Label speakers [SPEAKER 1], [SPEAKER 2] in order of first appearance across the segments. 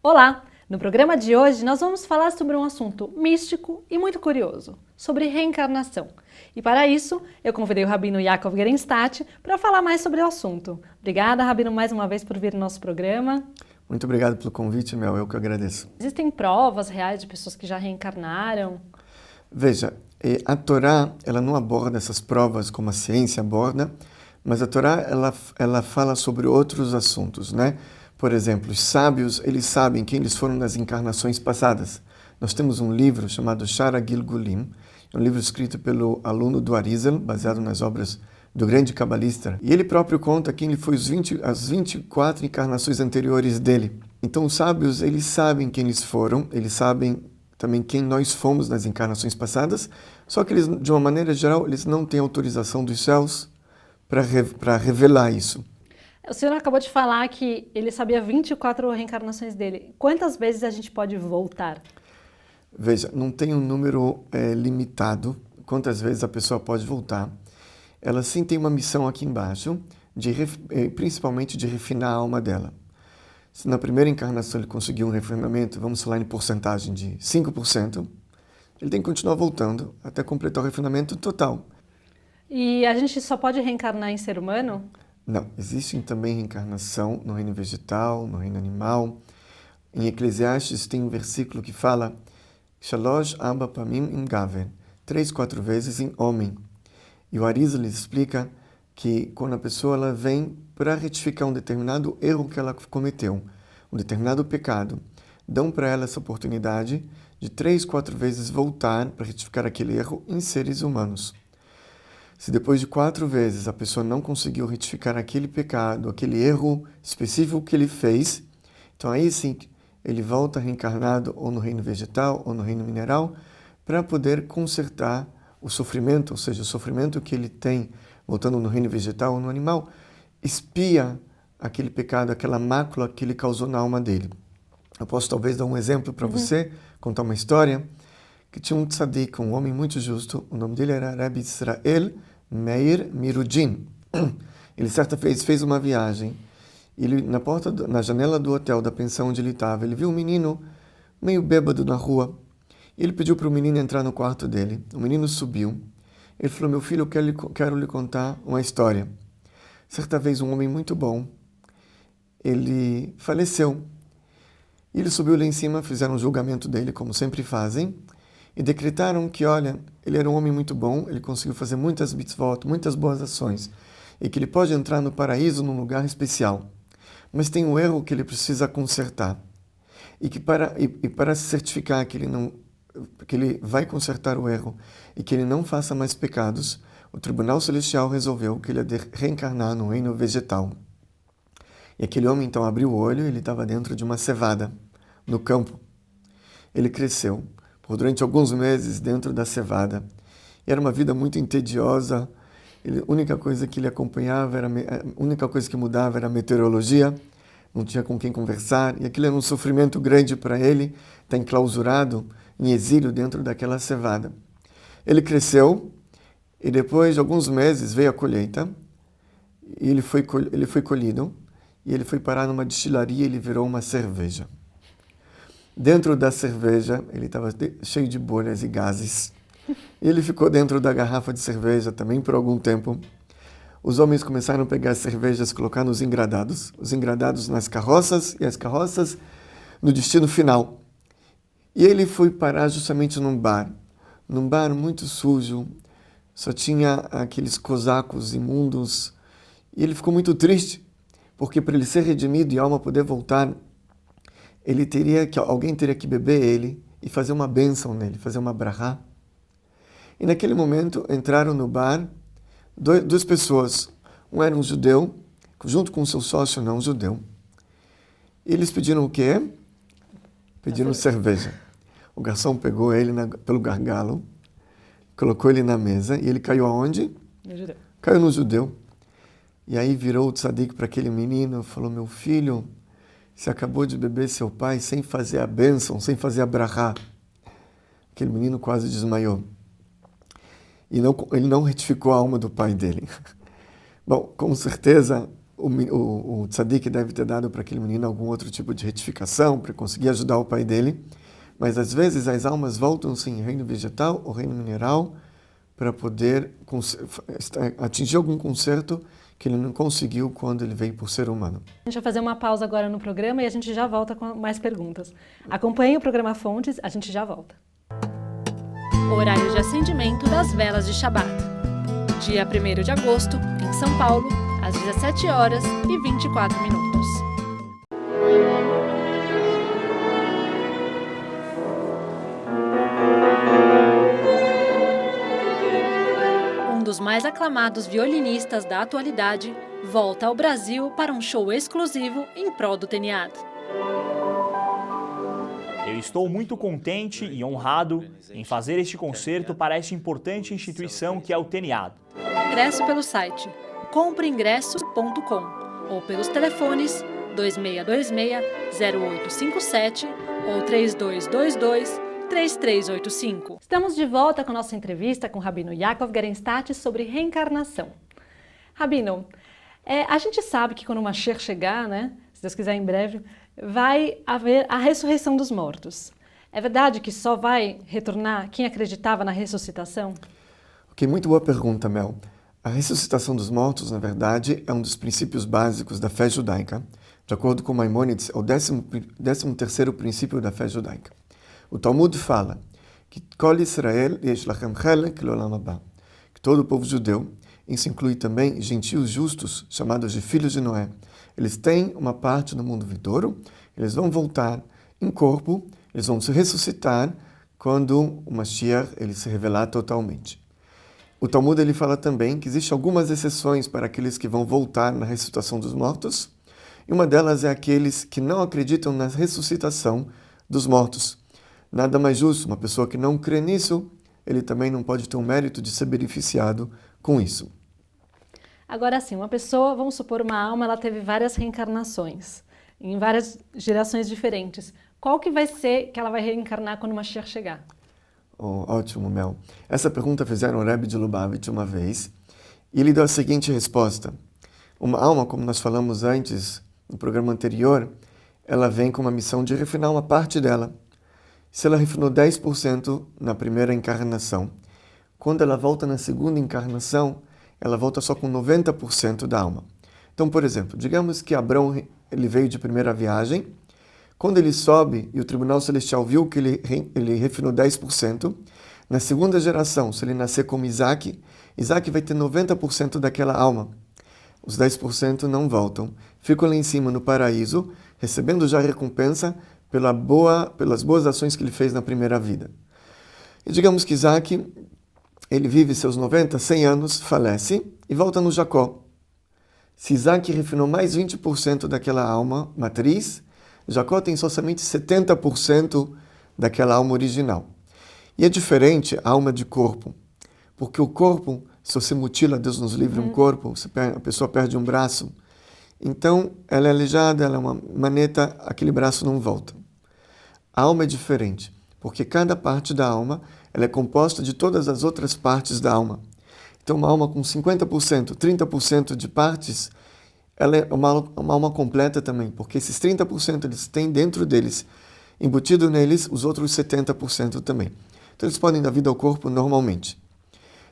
[SPEAKER 1] Olá! No programa de hoje nós vamos falar sobre um assunto místico e muito curioso, sobre reencarnação. E para isso, eu convidei o Rabino Yaakov Gerenstadt para falar mais sobre o assunto. Obrigada, Rabino, mais uma vez por vir no nosso programa.
[SPEAKER 2] Muito obrigado pelo convite, Mel, eu que agradeço.
[SPEAKER 1] Existem provas reais de pessoas que já reencarnaram?
[SPEAKER 2] Veja, a Torá, ela não aborda essas provas como a ciência aborda, mas a Torá, ela fala sobre outros assuntos, né? Por exemplo, os sábios, eles sabem quem eles foram nas encarnações passadas. Nós temos um livro chamado Shara Gilgulim, um livro escrito pelo aluno do Arizal, baseado nas obras do grande cabalista. E ele próprio conta quem ele foi as 24 encarnações anteriores dele. Então os sábios, eles sabem quem eles foram, eles sabem também quem nós fomos nas encarnações passadas, só que eles, de uma maneira geral, eles não têm autorização dos céus para revelar isso.
[SPEAKER 1] O senhor acabou de falar que ele sabia 24 reencarnações dele. Quantas vezes a gente pode voltar?
[SPEAKER 2] Veja, não tem um número limitado, quantas vezes a pessoa pode voltar. Ela sim tem uma missão aqui embaixo, principalmente de refinar a alma dela. Se na primeira encarnação ele conseguiu um refinamento, vamos falar em porcentagem de 5%, ele tem que continuar voltando até completar o refinamento total.
[SPEAKER 1] E a gente só pode reencarnar em ser humano?
[SPEAKER 2] Não, existe também reencarnação no reino vegetal, no reino animal. Em Eclesiastes tem um versículo que fala Shalosh Abba Pamim Im Gaver, 3, 4 vezes em homem. E o Arizal explica que quando a pessoa ela vem para retificar um determinado erro que ela cometeu, um determinado pecado, dão para ela essa oportunidade de 3, 4 vezes voltar para retificar aquele erro em seres humanos. Se depois de 4 vezes a pessoa não conseguiu retificar aquele pecado, aquele erro específico que ele fez, então aí sim ele volta reencarnado ou no reino vegetal ou no reino mineral para poder consertar o sofrimento, ou seja, o sofrimento que ele tem voltando no reino vegetal ou no animal, expia aquele pecado, aquela mácula que ele causou na alma dele. Eu posso talvez dar um exemplo para você, contar uma história, que tinha um tzadik, um homem muito justo, o nome dele era Rabbi Israel Meir Mirudin. Ele certa vez fez uma viagem, e ele, na janela do hotel, da pensão onde ele estava, ele viu um menino meio bêbado na rua. Ele pediu para o menino entrar no quarto dele. O menino subiu. Ele falou, meu filho, eu quero lhe contar uma história. Certa vez um homem muito bom, ele faleceu. E ele subiu lá em cima, fizeram um julgamento dele, como sempre fazem, e decretaram que, olha, ele era um homem muito bom, ele conseguiu fazer muitas mitzvot, muitas boas ações, e que ele pode entrar no paraíso num lugar especial. Mas tem um erro que ele precisa consertar. E que para se certificar que ele vai consertar o erro e que ele não faça mais pecados, o Tribunal Celestial resolveu que ele ia reencarnar no reino vegetal. E aquele homem então abriu o olho e ele estava dentro de uma cevada, no campo. Ele cresceu durante alguns meses dentro da cevada. E era uma vida muito entediosa. A única coisa que ele acompanhava, a única coisa que mudava era a meteorologia. Não tinha com quem conversar. E aquilo era um sofrimento grande para ele, estar enclausurado, em exílio dentro daquela cevada. Ele cresceu e depois de alguns meses veio a colheita. E ele foi colhido e ele foi parar numa destilaria e ele virou uma cerveja. Dentro da cerveja, ele estava cheio de bolhas e gases. E ele ficou dentro da garrafa de cerveja também por algum tempo. Os homens começaram a pegar as cervejas e colocar nos engradados. Os engradados nas carroças e as carroças no destino final. E ele foi parar justamente num bar muito sujo. Só tinha aqueles cosacos imundos. E ele ficou muito triste, porque para ele ser redimido e a alma poder voltar, alguém teria que beber ele e fazer uma bênção nele, fazer uma brahá. E naquele momento entraram no bar duas pessoas. Um era um judeu, junto com seu sócio não judeu. E eles pediram o quê? Pediram cerveja. O garçom pegou ele pelo gargalo, colocou ele na mesa e ele caiu aonde?
[SPEAKER 1] No judeu.
[SPEAKER 2] Caiu no judeu. E aí virou o tzadik para aquele menino e falou, meu filho, você acabou de beber seu pai sem fazer a bênção, sem fazer a brahá. Aquele menino quase desmaiou. E ele não retificou a alma do pai dele. Bom, com certeza, o tzadik deve ter dado para aquele menino algum outro tipo de retificação para conseguir ajudar o pai dele. Mas às vezes as almas voltam-se em reino vegetal ou reino mineral para poder atingir algum conserto que ele não conseguiu quando ele veio por ser humano.
[SPEAKER 1] A gente vai fazer uma pausa agora no programa e a gente já volta com mais perguntas. Acompanhe o programa Fontes, a gente já volta. Horário de acendimento das velas de Shabat. Dia 1º de agosto, em São Paulo, às 17h24. Um dos mais aclamados violinistas da atualidade volta ao Brasil para um show exclusivo em prol do Teniad.
[SPEAKER 3] Eu estou muito contente e honrado em fazer este concerto para esta importante instituição que é o Teniad.
[SPEAKER 1] Ingresso pelo site compreingresso.com ou pelos telefones 2626-0857 ou 3222-3385. Estamos de volta com a nossa entrevista com o Rabino Yaakov Gerenstadt sobre reencarnação. Rabino, a gente sabe que quando o Mashiach chegar, né, se Deus quiser em breve, vai haver a ressurreição dos mortos. É verdade que só vai retornar quem acreditava na ressuscitação?
[SPEAKER 2] Ok, muito boa pergunta, Mel. A ressuscitação dos mortos, na verdade, é um dos princípios básicos da fé judaica. De acordo com Maimônides, é o 13º princípio da fé judaica. O Talmud fala que Kol Israel yesh lachem chelek leolam haba, que todo o povo judeu, isso inclui também gentios justos, chamados de filhos de Noé, eles têm uma parte no mundo vindouro, eles vão voltar em corpo, eles vão se ressuscitar quando o Mashiach ele se revelar totalmente. O Talmud ele fala também que existem algumas exceções para aqueles que vão voltar na ressuscitação dos mortos, e uma delas é aqueles que não acreditam na ressuscitação dos mortos. Nada mais justo, uma pessoa que não crê nisso, ele também não pode ter o mérito de ser beneficiado com isso.
[SPEAKER 1] Agora sim, uma pessoa, vamos supor, uma alma, ela teve várias reencarnações, em várias gerações diferentes. Qual que vai ser que ela vai reencarnar quando o Mashiach chegar?
[SPEAKER 2] Oh, ótimo, Mel. Essa pergunta fizeram ao Rebbe de Lubavitch uma vez, e ele deu a seguinte resposta. Uma alma, como nós falamos antes, no programa anterior, ela vem com uma missão de refinar uma parte dela. Se ela refinou 10% na primeira encarnação, quando ela volta na segunda encarnação, ela volta só com 90% da alma. Então, por exemplo, digamos que Abrão ele veio de primeira viagem, quando ele sobe e o Tribunal Celestial viu que ele refinou 10%, na segunda geração, se ele nascer como Isaac, Isaac vai ter 90% daquela alma. Os 10% não voltam, ficam lá em cima no paraíso, recebendo já a recompensa pelas boas ações que ele fez na primeira vida. E digamos que Isaac, ele vive seus 90, 100 anos, falece e volta no Jacó. Se Isaac refinou mais 20% daquela alma matriz, Jacó tem somente 70% daquela alma original. E é diferente a alma de corpo, porque o corpo, se você mutila, Deus nos livre, um corpo, a pessoa perde um braço, então ela é aleijada, ela é uma maneta, aquele braço não volta. A alma é diferente, porque cada parte da alma ela é composta de todas as outras partes da alma. Então uma alma com 50%, 30% de partes, ela é uma alma completa também, porque esses 30% eles têm dentro deles, embutido neles, os outros 70% também. Então eles podem dar vida ao corpo normalmente.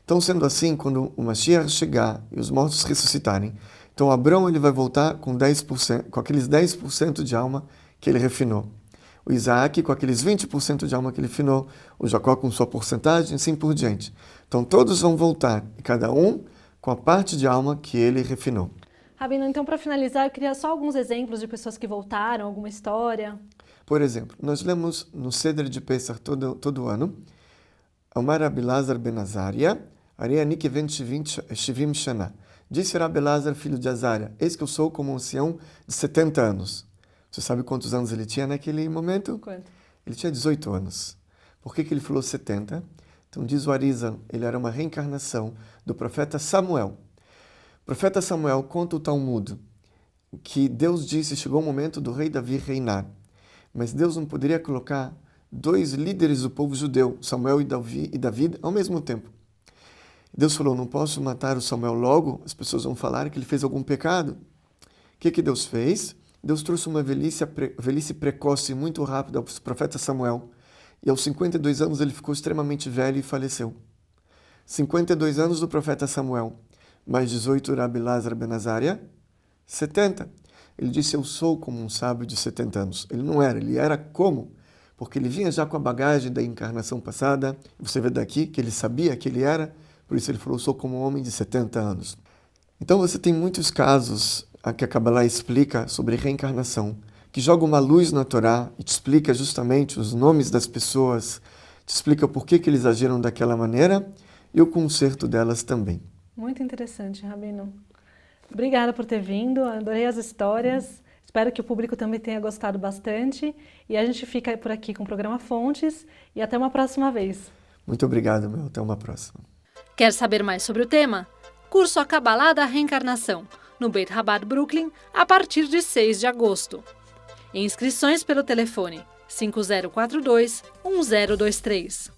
[SPEAKER 2] Então, sendo assim, quando o Mashiach chegar e os mortos ressuscitarem, então Abrão ele vai voltar com 10%, com aqueles 10% de alma que ele refinou. O Isaac com aqueles 20% de alma que ele refinou, o Jacó com sua porcentagem, assim por diante. Então todos vão voltar, e cada um com a parte de alma que ele refinou.
[SPEAKER 1] Rabino, então para finalizar, eu queria só alguns exemplos de pessoas que voltaram, alguma história.
[SPEAKER 2] Por exemplo, nós lemos no Seder de Pesach todo ano, Omar Rabbi Elazar ben Azaria, Ariani keven shivim shana. Disse Rabbi Elazar, filho de Azaria, eis que eu sou como um ancião de 70 anos. Você sabe quantos anos ele tinha naquele momento?
[SPEAKER 1] Quanto?
[SPEAKER 2] Ele tinha 18 anos. Por que ele falou 70? Então diz o Arizal, ele era uma reencarnação do profeta Samuel. O profeta Samuel conta o Talmud que Deus disse, chegou o momento do rei Davi reinar. Mas Deus não poderia colocar dois líderes do povo judeu, Samuel e Davi, ao mesmo tempo. Deus falou, não posso matar o Samuel logo, as pessoas vão falar que ele fez algum pecado. que Deus fez? Deus trouxe uma velhice precoce muito rápida ao profeta Samuel. E aos 52 anos ele ficou extremamente velho e faleceu. 52 anos do profeta Samuel, mais 18 Rabi Lazar ben Azaria, 70. Ele disse, eu sou como um sábio de 70 anos. Ele não era, ele era como? Porque ele vinha já com a bagagem da encarnação passada. Você vê daqui que ele sabia que ele era, por isso ele falou, sou como um homem de 70 anos. Então você tem muitos casos que a Kabbalah explica sobre reencarnação, que joga uma luz na Torá e te explica justamente os nomes das pessoas, te explica por que eles agiram daquela maneira e o conserto delas também.
[SPEAKER 1] Muito interessante, Rabino. Obrigada por ter vindo, adorei as histórias, espero que o público também tenha gostado bastante e a gente fica por aqui com o programa Fontes e até uma próxima vez.
[SPEAKER 2] Muito obrigado, meu. Até uma próxima.
[SPEAKER 1] Quer saber mais sobre o tema? Curso A Kabbalah da Reencarnação, no Beit Chabad Brooklyn, a partir de 6 de agosto. Inscrições pelo telefone 5042-1023.